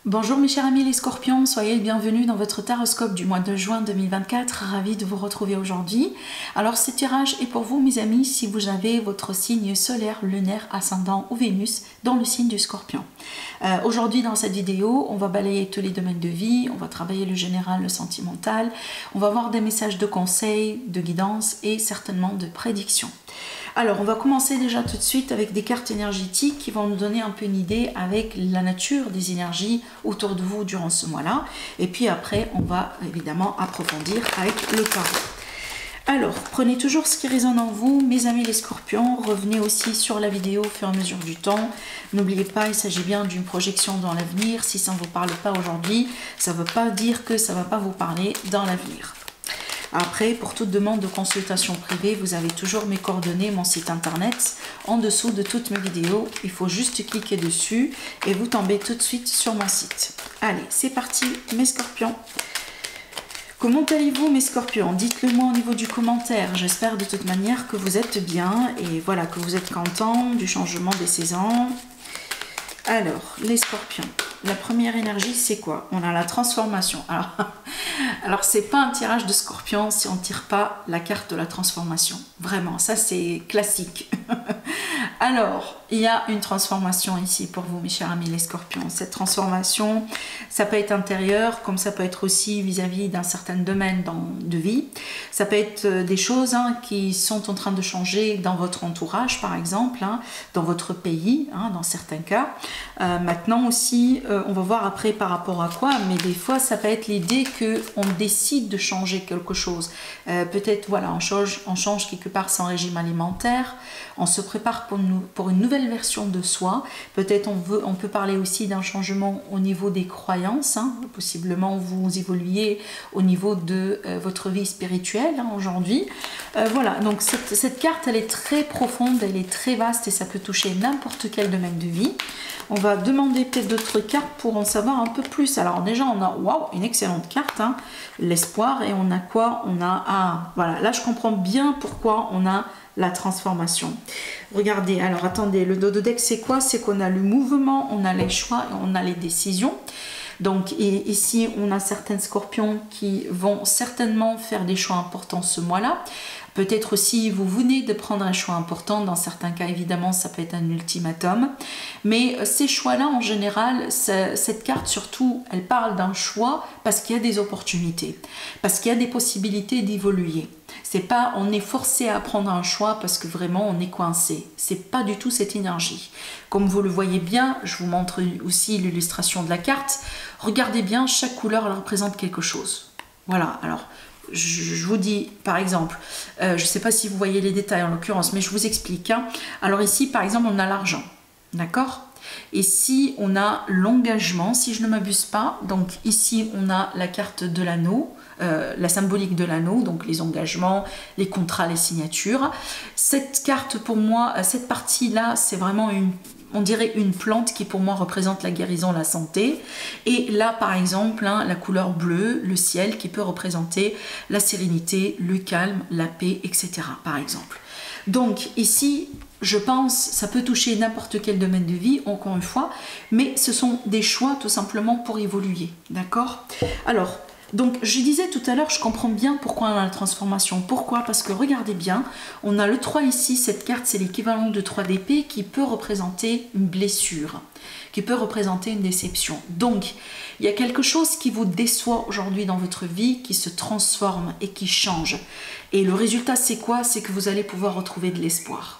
Bonjour mes chers amis les scorpions, soyez les bienvenus dans votre taroscope du mois de juin 2024, ravi de vous retrouver aujourd'hui. Alors ce tirage est pour vous mes amis si vous avez votre signe solaire, lunaire, ascendant ou Vénus dans le signe du scorpion. Aujourd'hui dans cette vidéo, on va balayer tous les domaines de vie, on va travailler le général, le sentimental, on va voir des messages de conseils, de guidance et certainement de prédictions. Alors, on va commencer déjà tout de suite avec des cartes énergétiques qui vont nous donner un peu une idée avec la nature des énergies autour de vous durant ce mois-là. Et puis après, on va évidemment approfondir avec le tarot. Alors, prenez toujours ce qui résonne en vous, mes amis les scorpions. Revenez aussi sur la vidéo au fur et à mesure du temps. N'oubliez pas, il s'agit bien d'une projection dans l'avenir. Si ça ne vous parle pas aujourd'hui, ça ne veut pas dire que ça ne va pas vous parler dans l'avenir. Après, pour toute demande de consultation privée, vous avez toujours mes coordonnées, mon site internet, en dessous de toutes mes vidéos. Il faut juste cliquer dessus et vous tombez tout de suite sur mon site. Allez, c'est parti mes scorpions. Comment allez-vous mes scorpions? Dites-le moi au niveau du commentaire. J'espère de toute manière que vous êtes bien et voilà, que vous êtes contents du changement des saisons. Alors, les scorpions, la première énergie, c'est quoi? On a la transformation. Alors c'est pas un tirage de scorpion si on ne tire pas la carte de la transformation. Vraiment, ça c'est classique. Alors, il y a une transformation ici pour vous, mes chers amis les scorpions. Cette transformation, ça peut être intérieur, comme ça peut être aussi vis-à-vis d'un certain domaine de vie. Ça peut être des choses qui sont en train de changer dans votre entourage, par exemple, dans votre pays, dans certains cas. Maintenant aussi, on va voir après par rapport à quoi, mais des fois, ça peut être l'idée qu'on décide de changer quelque chose. Peut-être, voilà, on change quelque part son régime alimentaire, on se prépare pour une nouvelle version de soi. Peut-être on peut parler aussi d'un changement au niveau des croyances. Possiblement vous évoluez au niveau de votre vie spirituelle aujourd'hui. Voilà, donc cette carte elle est très profonde, elle est très vaste et ça peut toucher n'importe quel domaine de vie. On va demander peut-être d'autres cartes pour en savoir un peu plus. Alors déjà on a waouh, une excellente carte, l'espoir, et on a quoi? On a voilà, là je comprends bien pourquoi on a la transformation. Regardez, alors attendez, le dos de deck c'est quoi? C'est qu'on a le mouvement, on a les choix et on a les décisions. Donc ici on a certains scorpions qui vont certainement faire des choix importants ce mois-là. Peut-être aussi vous venez de prendre un choix important, dans certains cas évidemment ça peut être un ultimatum. Mais ces choix-là en général, cette carte surtout, elle parle d'un choix parce qu'il y a des opportunités, parce qu'il y a des possibilités d'évoluer. C'est pas on est forcé à prendre un choix parce que vraiment on est coincé. C'est pas du tout cette énergie. Comme vous le voyez bien, je vous montre aussi l'illustration de la carte. Regardez bien, chaque couleur elle représente quelque chose. Voilà, alors je vous dis par exemple, je ne sais pas si vous voyez les détails en l'occurrence, mais je vous explique. Alors ici par exemple on a l'argent, d'accord? Ici on a l'engagement, si je ne m'abuse pas. Donc ici on a la carte de l'anneau, la symbolique de l'anneau, donc les engagements, les contrats, les signatures. Cette carte pour moi, cette partie-là, c'est vraiment on dirait une plante qui pour moi représente la guérison, la santé. Et là par exemple, la couleur bleue, le ciel qui peut représenter la sérénité, le calme, la paix, etc. par exemple. Donc ici, je pense, ça peut toucher n'importe quel domaine de vie, encore une fois, mais ce sont des choix tout simplement pour évoluer, d'accord? Alors, donc je disais tout à l'heure, je comprends bien pourquoi on a la transformation. Pourquoi? Parce que regardez bien, on a le 3 ici, cette carte c'est l'équivalent de 3 d'épée qui peut représenter une blessure, qui peut représenter une déception. Donc il y a quelque chose qui vous déçoit aujourd'hui dans votre vie, qui se transforme et qui change. Et le résultat c'est quoi? C'est que vous allez pouvoir retrouver de l'espoir.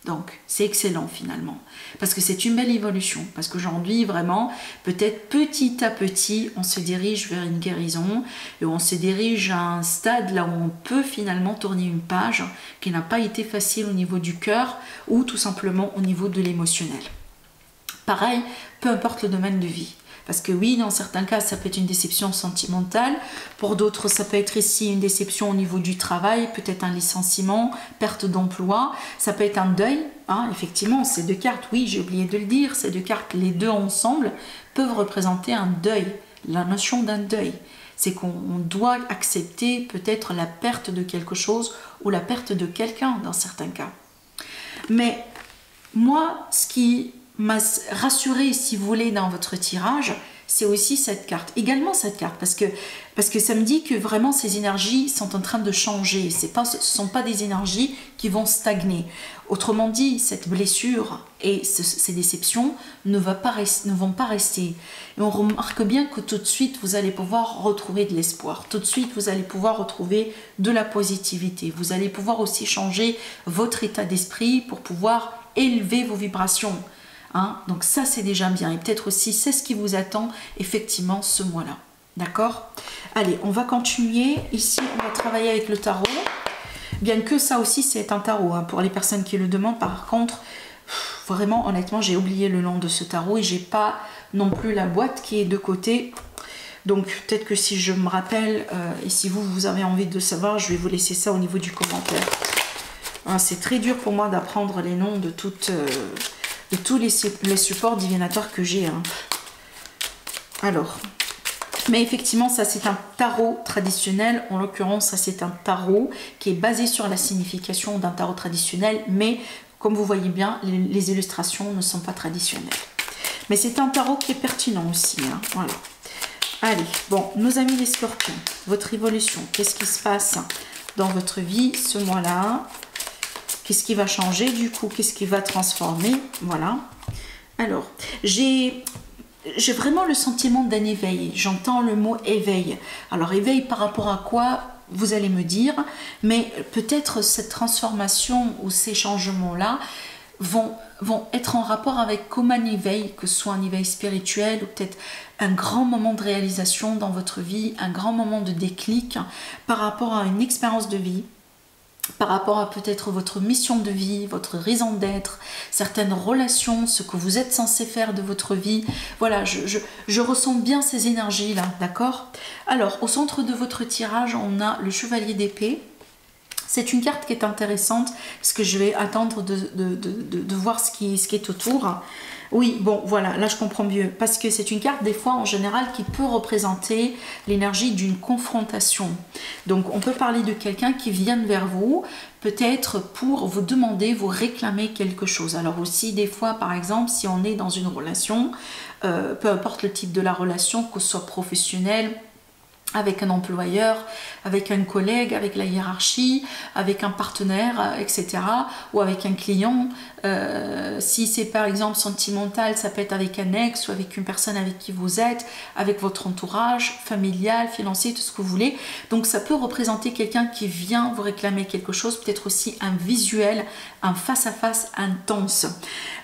Donc, c'est excellent finalement, parce que c'est une belle évolution, parce qu'aujourd'hui, vraiment, peut-être petit à petit, on se dirige vers une guérison, et on se dirige à un stade là où on peut finalement tourner une page qui n'a pas été facile au niveau du cœur, ou tout simplement au niveau de l'émotionnel. Pareil, peu importe le domaine de vie. Parce que oui, dans certains cas, ça peut être une déception sentimentale. Pour d'autres, ça peut être ici une déception au niveau du travail, peut-être un licenciement, perte d'emploi. Ça peut être un deuil. Effectivement, ces deux cartes, oui, j'ai oublié de le dire, ces deux cartes, les deux ensemble, peuvent représenter un deuil. La notion d'un deuil, c'est qu'on doit accepter peut-être la perte de quelque chose ou la perte de quelqu'un dans certains cas. Mais moi, ce qui m'a rassuré, si vous voulez, dans votre tirage, c'est aussi cette carte. Également cette carte, parce que ça me dit que vraiment ces énergies sont en train de changer. Ce ne sont pas des énergies qui vont stagner. Autrement dit, cette blessure et ces déceptions ne vont pas rester. Et on remarque bien que tout de suite, vous allez pouvoir retrouver de l'espoir. Tout de suite, vous allez pouvoir retrouver de la positivité. Vous allez pouvoir aussi changer votre état d'esprit pour pouvoir élever vos vibrations. Hein? Donc ça, c'est déjà bien. Et peut-être aussi, c'est ce qui vous attend effectivement ce mois-là. D'accord? Allez, on va continuer. Ici, on va travailler avec le tarot. Bien que ça aussi, c'est un tarot. Hein, pour les personnes qui le demandent, par contre, vraiment, honnêtement, j'ai oublié le nom de ce tarot et j'ai pas non plus la boîte qui est de côté. Donc, peut-être que si je me rappelle, et si vous avez envie de savoir, je vais vous laisser ça au niveau du commentaire. Hein, c'est très dur pour moi d'apprendre les noms de tous les supports divinatoires que j'ai. Hein. Alors... Mais effectivement, ça c'est un tarot traditionnel. En l'occurrence, ça c'est un tarot qui est basé sur la signification d'un tarot traditionnel. Mais comme vous voyez bien, les illustrations ne sont pas traditionnelles. Mais c'est un tarot qui est pertinent aussi. Hein, voilà. Allez, bon, nos amis les scorpions, votre évolution, qu'est-ce qui se passe dans votre vie ce mois-là? Qu'est-ce qui va changer du coup? Qu'est-ce qui va transformer? Voilà. Alors, j'ai vraiment le sentiment d'un éveil. J'entends le mot éveil. Alors éveil par rapport à quoi, vous allez me dire, mais peut-être cette transformation ou ces changements-là vont être en rapport avec comme un éveil, que ce soit un éveil spirituel ou peut-être un grand moment de réalisation dans votre vie, un grand moment de déclic par rapport à une expérience de vie, par rapport à peut-être votre mission de vie, votre raison d'être, certaines relations, ce que vous êtes censé faire de votre vie. Voilà, je ressens bien ces énergies-là, d'accord? Alors, au centre de votre tirage, on a le chevalier d'épée. C'est une carte qui est intéressante, parce que je vais attendre de voir ce qui est autour. Oui, bon, voilà, là je comprends mieux. Parce que c'est une carte, des fois, en général, qui peut représenter l'énergie d'une confrontation. Donc, on peut parler de quelqu'un qui vient vers vous, peut-être pour vous demander, vous réclamer quelque chose. Alors aussi, des fois, par exemple, si on est dans une relation, peu importe le type de la relation, que ce soit professionnelle, avec un employeur, avec un collègue, avec la hiérarchie, avec un partenaire, etc. ou avec un client. Si c'est par exemple sentimental, ça peut être avec un ex ou avec une personne avec qui vous êtes, avec votre entourage, familial, financier, tout ce que vous voulez. Donc ça peut représenter quelqu'un qui vient vous réclamer quelque chose, peut-être aussi un visuel, un face-à-face intense.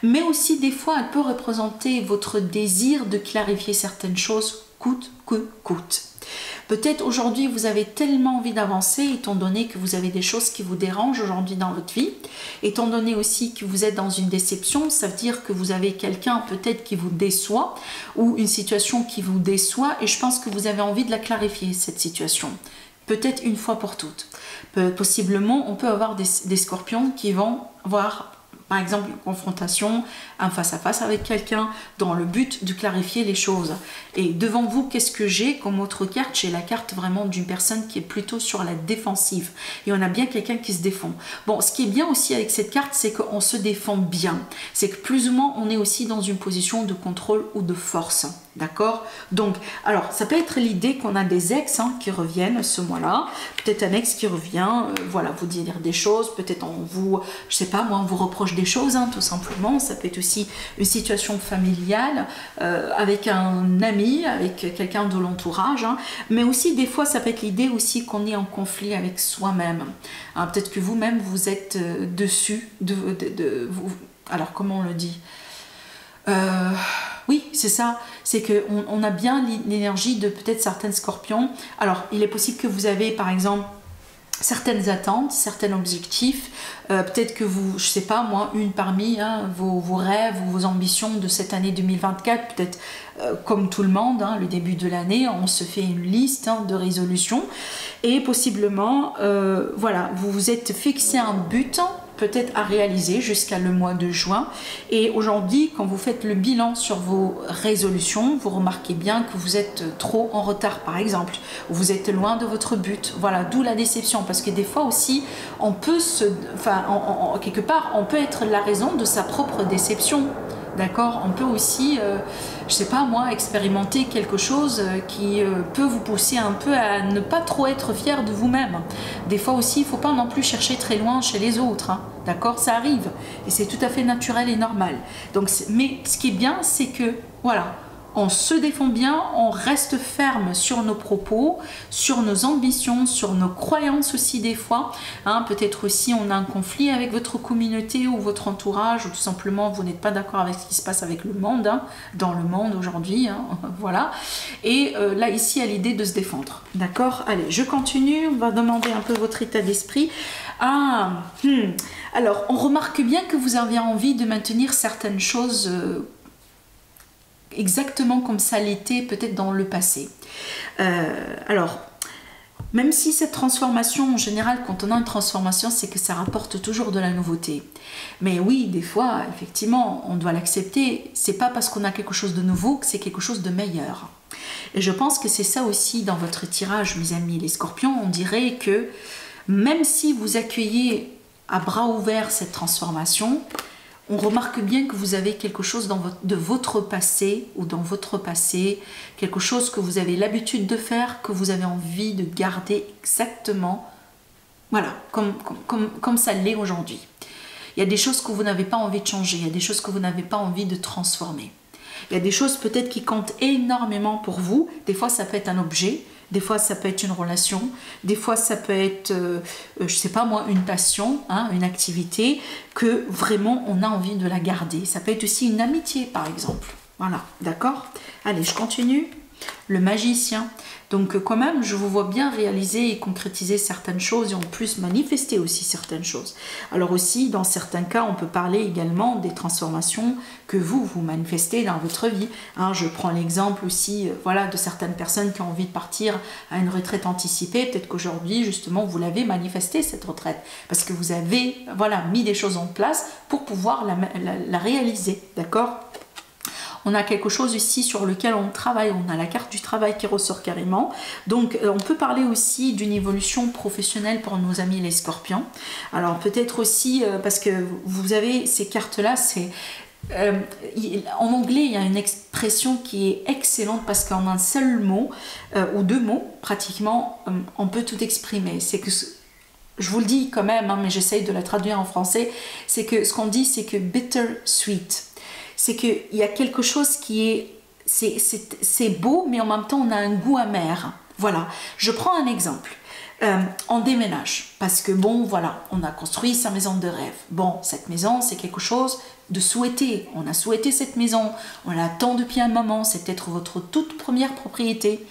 Mais aussi des fois, elle peut représenter votre désir de clarifier certaines choses coûte que coûte. Peut-être aujourd'hui vous avez tellement envie d'avancer, étant donné que vous avez des choses qui vous dérangent aujourd'hui dans votre vie, étant donné aussi que vous êtes dans une déception, ça veut dire que vous avez quelqu'un peut-être qui vous déçoit ou une situation qui vous déçoit et je pense que vous avez envie de la clarifier cette situation. Peut-être une fois pour toutes. Possiblement, on peut avoir des scorpions qui vont voir par exemple une confrontation, un face-à-face avec quelqu'un dans le but de clarifier les choses. Et devant vous, qu'est-ce que j'ai comme autre carte? J'ai la carte vraiment d'une personne qui est plutôt sur la défensive. Et on a bien quelqu'un qui se défend. Bon, ce qui est bien aussi avec cette carte, c'est qu'on se défend bien. C'est que plus ou moins, on est aussi dans une position de contrôle ou de force. D'accord? Donc, alors, ça peut être l'idée qu'on a des ex qui reviennent ce mois-là. Peut-être un ex qui revient, voilà, vous dire des choses. Peut-être on vous, je sais pas, moi, on vous reproche des choses, tout simplement. Ça peut être aussi une situation familiale avec un ami, avec quelqu'un de l'entourage. Mais aussi, des fois, ça peut être l'idée aussi qu'on est en conflit avec soi-même. Peut-être que vous-même, vous êtes dessus vous. Alors, comment on le dit? Oui, c'est ça, c'est qu'on a bien l'énergie de peut-être certains scorpions. Alors, il est possible que vous avez, par exemple, certaines attentes, certains objectifs, peut-être que vous, je sais pas moi, une parmi vos rêves ou vos ambitions de cette année 2024, peut-être comme tout le monde, le début de l'année, on se fait une liste de résolutions et possiblement, voilà, vous vous êtes fixé un but peut-être à réaliser jusqu'à le mois de juin. Et aujourd'hui, quand vous faites le bilan sur vos résolutions, vous remarquez bien que vous êtes trop en retard, par exemple, ou vous êtes loin de votre but. Voilà, d'où la déception, parce que des fois aussi, on peut quelque part, on peut être la raison de sa propre déception. d'accord? On peut aussi, je sais pas moi, expérimenter quelque chose qui peut vous pousser un peu à ne pas trop être fier de vous-même. Des fois aussi, il ne faut pas non plus chercher très loin chez les autres, hein, d'accord? Ça arrive et c'est tout à fait naturel et normal. Donc, mais ce qui est bien, c'est que, voilà, on se défend bien, on reste ferme sur nos propos, sur nos ambitions, sur nos croyances aussi des fois. Hein, peut-être aussi on a un conflit avec votre communauté ou votre entourage, ou tout simplement vous n'êtes pas d'accord avec ce qui se passe avec le monde, hein, dans le monde aujourd'hui. Hein, voilà. Et là ici à l'idée de se défendre. D'accord? Allez, je continue, on va demander un peu votre état d'esprit. Alors, on remarque bien que vous avez envie de maintenir certaines choses exactement comme ça l'était peut-être dans le passé. Alors, même si cette transformation, en général, quand on a une transformation, c'est que ça rapporte toujours de la nouveauté. Mais oui, des fois, effectivement, on doit l'accepter. C'est pas parce qu'on a quelque chose de nouveau que c'est quelque chose de meilleur. Et je pense que c'est ça aussi dans votre tirage, mes amis les scorpions. On dirait que même si vous accueillez à bras ouverts cette transformation, on remarque bien que vous avez quelque chose de votre passé ou dans votre passé, quelque chose que vous avez l'habitude de faire, que vous avez envie de garder exactement, voilà, comme ça l'est aujourd'hui. Il y a des choses que vous n'avez pas envie de changer, il y a des choses que vous n'avez pas envie de transformer. Il y a des choses peut-être qui comptent énormément pour vous. Des fois, ça peut être un objet. Des fois, ça peut être une relation. Des fois, ça peut être, je sais pas moi, une passion, hein, une activité que vraiment on a envie de la garder. Ça peut être aussi une amitié, par exemple. Voilà, d'accord? Allez, je continue. Le magicien. Donc quand même, je vous vois bien réaliser et concrétiser certaines choses et en plus manifester aussi certaines choses. Alors aussi, dans certains cas, on peut parler également des transformations que vous manifestez dans votre vie. Hein, je prends l'exemple aussi voilà, de certaines personnes qui ont envie de partir à une retraite anticipée. Peut-être qu'aujourd'hui, justement, vous l'avez manifesté, cette retraite. Parce que vous avez voilà, mis des choses en place pour pouvoir la réaliser. D'accord ? On a quelque chose ici sur lequel on travaille, on a la carte du travail qui ressort carrément. Donc on peut parler aussi d'une évolution professionnelle pour nos amis les scorpions. Alors peut-être aussi, parce que vous avez ces cartes-là, c'est... en anglais, il y a une expression qui est excellente parce qu'en un seul mot, ou deux mots, pratiquement, on peut tout exprimer. C'est que... Je vous le dis quand même, hein, mais j'essaye de la traduire en français, c'est que ce qu'on dit, c'est que bitter sweet. C'est qu'il y a quelque chose qui est... C'est beau, mais en même temps, on a un goût amer. Voilà. Je prends un exemple. On déménage parce que bon, voilà, on a construit sa maison de rêve. Bon, cette maison, c'est quelque chose de souhaité. On a souhaité cette maison. On l'attend depuis un moment. C'est peut-être votre toute première propriété.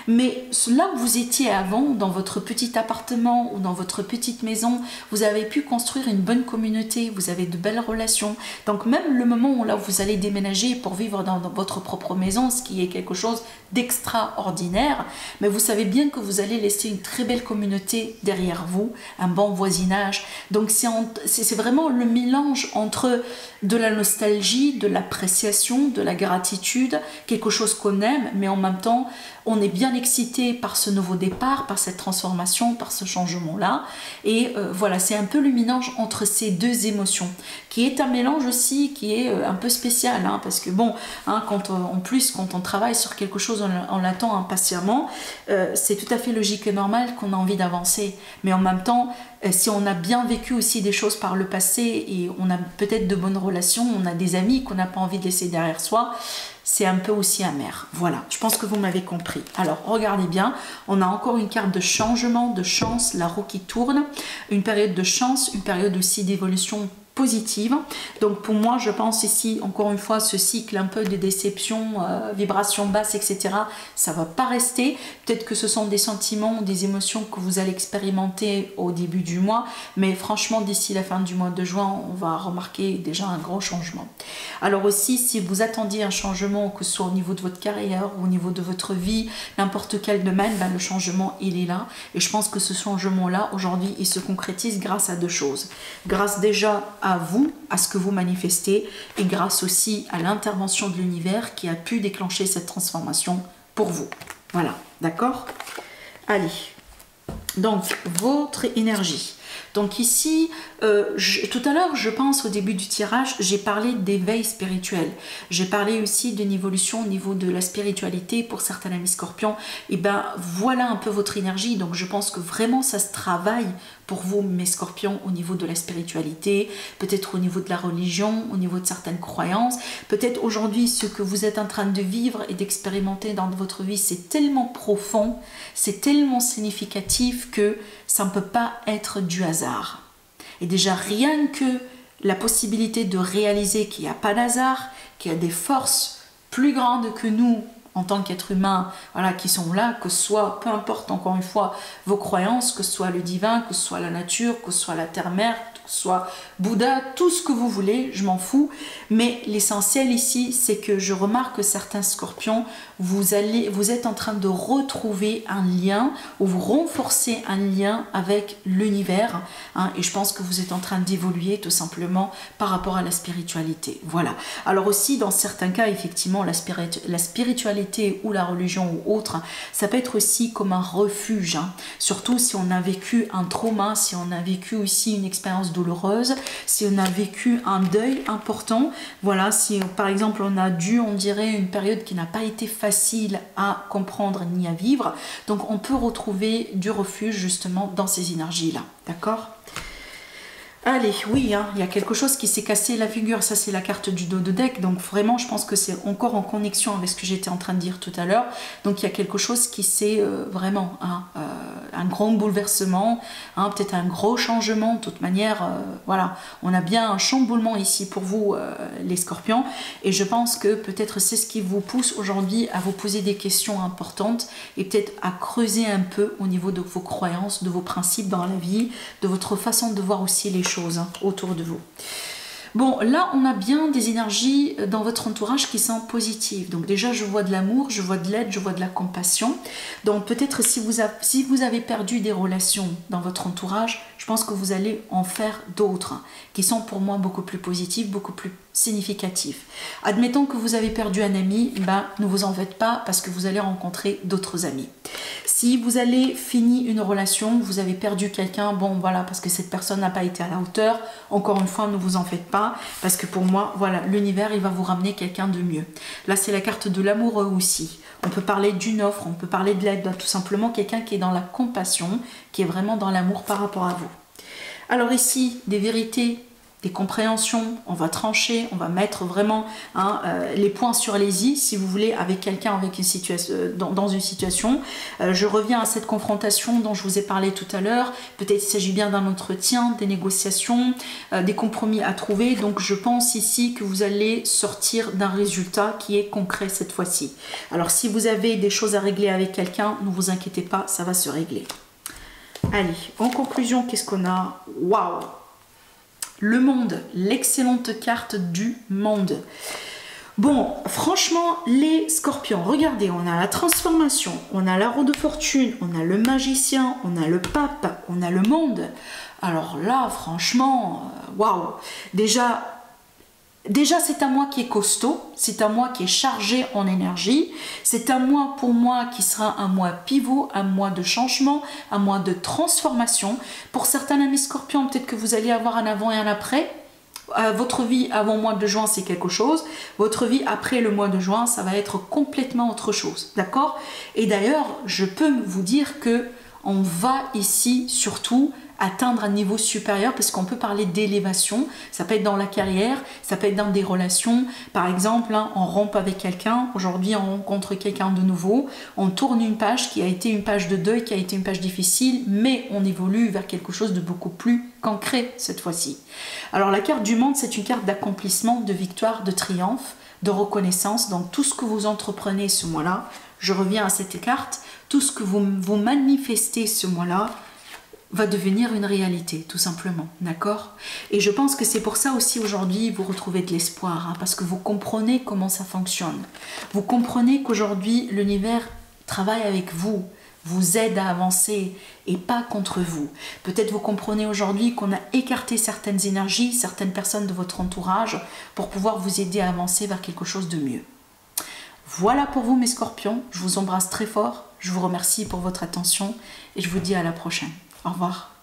Mais là où vous étiez avant, dans votre petit appartement ou dans votre petite maison, vous avez pu construire une bonne communauté, vous avez de belles relations. Donc même le moment où là vous allez déménager pour vivre dans votre propre maison, ce qui est quelque chose d'extraordinaire, mais vous savez bien que vous allez laisser une très belle communauté derrière vous, un bon voisinage. Donc c'est vraiment le mélange entre de la nostalgie, de l'appréciation, de la gratitude, quelque chose qu'on aime, mais en même temps, on est bien excité par ce nouveau départ, par cette transformation, par ce changement-là. Et voilà, c'est un peu le mélange entre ces deux émotions, qui est un mélange aussi qui est un peu spécial, hein, parce que bon, hein, en plus, quand on travaille sur quelque chose, on l'attend impatiemment, c'est tout à fait logique et normal qu'on a envie d'avancer. Mais en même temps, si on a bien vécu aussi des choses par le passé et on a peut-être de bonnes relations, on a des amis qu'on n'a pas envie de laisser derrière soi, c'est un peu aussi amer. Voilà, je pense que vous m'avez compris. Alors, regardez bien, on a encore une carte de changement, de chance, la roue qui tourne, une période de chance, une période aussi d'évolution positive. Donc pour moi, je pense ici, encore une fois, ce cycle un peu de déception, vibration basse, etc., ça va pas rester. Peut-être que ce sont des sentiments, des émotions que vous allez expérimenter au début du mois, mais franchement, d'ici la fin du mois de juin, on va remarquer déjà un gros changement. Alors aussi, si vous attendiez un changement, que ce soit au niveau de votre carrière ou au niveau de votre vie, n'importe quel domaine, ben, le changement, il est là. Et je pense que ce changement-là, aujourd'hui, il se concrétise grâce à deux choses. Grâce déjà à vous, à ce que vous manifestez, et grâce aussi à l'intervention de l'univers qui a pu déclencher cette transformation pour vous. Voilà, d'accord? Allez, donc votre énergie. Donc ici, tout à l'heure, je pense au début du tirage, j'ai parlé d'éveil spirituel. J'ai parlé aussi d'une évolution au niveau de la spiritualité pour certains amis scorpions. Et ben voilà un peu votre énergie. Donc je pense que vraiment ça se travaille pour vous, mes scorpions, au niveau de la spiritualité, peut-être au niveau de la religion, au niveau de certaines croyances. Peut-être aujourd'hui, ce que vous êtes en train de vivre et d'expérimenter dans votre vie, c'est tellement profond, c'est tellement significatif que ça ne peut pas être du hasard. Et déjà, rien que la possibilité de réaliser qu'il n'y a pas d'hasard, qu'il y a des forces plus grandes que nous, en tant qu'être humain, voilà, qui sont là, que ce soit, peu importe encore une fois, vos croyances, que ce soit le divin, que ce soit la nature, que ce soit la terre-mère, que ce soit Bouddha, tout ce que vous voulez, je m'en fous. Mais l'essentiel ici, c'est que je remarque que certains scorpions, vous êtes en train de retrouver un lien, ou vous renforcez un lien avec l'univers, hein, et je pense que vous êtes en train d'évoluer tout simplement par rapport à la spiritualité. Voilà. Alors aussi, dans certains cas, effectivement, la spiritualité ou la religion ou autre, ça peut être aussi comme un refuge, hein. Surtout si on a vécu un trauma, si on a vécu aussi une expérience douloureuse, si on a vécu un deuil important, voilà, si par exemple on dirait une période qui n'a pas été facile à comprendre ni à vivre, donc on peut retrouver du refuge justement dans ces énergies-là, d'accord ? Allez, oui, hein, il y a quelque chose qui s'est cassé la figure, ça c'est la carte du dos de deck, donc vraiment je pense que c'est encore en connexion avec ce que j'étais en train de dire tout à l'heure, donc il y a quelque chose qui s'est vraiment, un grand bouleversement, hein, peut-être un gros changement, de toute manière, voilà, on a bien un chamboulement ici pour vous les scorpions, et je pense que peut-être c'est ce qui vous pousse aujourd'hui à vous poser des questions importantes, et peut-être à creuser un peu au niveau de vos croyances, de vos principes dans la vie, de votre façon de voir aussi les choses autour de vous. Bon, là, on a bien des énergies dans votre entourage qui sont positives. Donc déjà, je vois de l'amour, je vois de l'aide, je vois de la compassion. Donc peut-être si vous avez perdu des relations dans votre entourage, je pense que vous allez en faire d'autres qui sont pour moi beaucoup plus positives, beaucoup plus significatifs. Admettons que vous avez perdu un ami, ben, ne vous en faites pas parce que vous allez rencontrer d'autres amis. Si vous allez finir une relation, vous avez perdu quelqu'un, bon voilà, parce que cette personne n'a pas été à la hauteur, encore une fois, ne vous en faites pas, parce que pour moi, voilà, l'univers, il va vous ramener quelqu'un de mieux. Là, c'est la carte de l'amoureux aussi. On peut parler d'une offre, on peut parler de l'aide, tout simplement quelqu'un qui est dans la compassion, qui est vraiment dans l'amour par rapport à vous. Alors ici, des vérités, des compréhensions, on va trancher, on va mettre vraiment les points sur les i, si vous voulez, avec quelqu'un, avec une situation, dans une situation. Je reviens à cette confrontation dont je vous ai parlé tout à l'heure. Peut-être il s'agit bien d'un entretien, des négociations, des compromis à trouver. Donc je pense ici que vous allez sortir d'un résultat qui est concret cette fois-ci. Alors si vous avez des choses à régler avec quelqu'un, ne vous inquiétez pas, ça va se régler. Allez, en conclusion, qu'est-ce qu'on a? Waouh! Le monde, l'excellente carte du monde. Bon, franchement, les scorpions, regardez, on a la transformation, on a la roue de fortune, on a le magicien, on a le pape, on a le monde. Alors là, franchement, waouh! Déjà, c'est un mois qui est costaud, c'est un mois qui est chargé en énergie, c'est un mois pour moi qui sera un mois pivot, un mois de changement, un mois de transformation. Pour certains amis scorpions, peut-être que vous allez avoir un avant et un après. Votre vie avant le mois de juin, c'est quelque chose. Votre vie après le mois de juin, ça va être complètement autre chose. D'accord? Et d'ailleurs, je peux vous dire que on va ici surtout atteindre un niveau supérieur parce qu'on peut parler d'élévation, ça peut être dans la carrière, ça peut être dans des relations, par exemple on rompt avec quelqu'un, aujourd'hui on rencontre quelqu'un de nouveau, on tourne une page qui a été une page de deuil, qui a été une page difficile, mais on évolue vers quelque chose de beaucoup plus concret cette fois-ci. Alors la carte du monde, c'est une carte d'accomplissement, de victoire, de triomphe, de reconnaissance, donc tout ce que vous entreprenez ce mois-là, je reviens à cette carte, tout ce que vous manifestez ce mois-là, va devenir une réalité, tout simplement, d'accord? Et je pense que c'est pour ça aussi aujourd'hui vous retrouvez de l'espoir, hein, parce que vous comprenez comment ça fonctionne. Vous comprenez qu'aujourd'hui l'univers travaille avec vous, vous aide à avancer et pas contre vous. Peut-être vous comprenez aujourd'hui qu'on a écarté certaines énergies, certaines personnes de votre entourage pour pouvoir vous aider à avancer vers quelque chose de mieux. Voilà pour vous mes scorpions, je vous embrasse très fort, je vous remercie pour votre attention et je vous dis à la prochaine. Au revoir.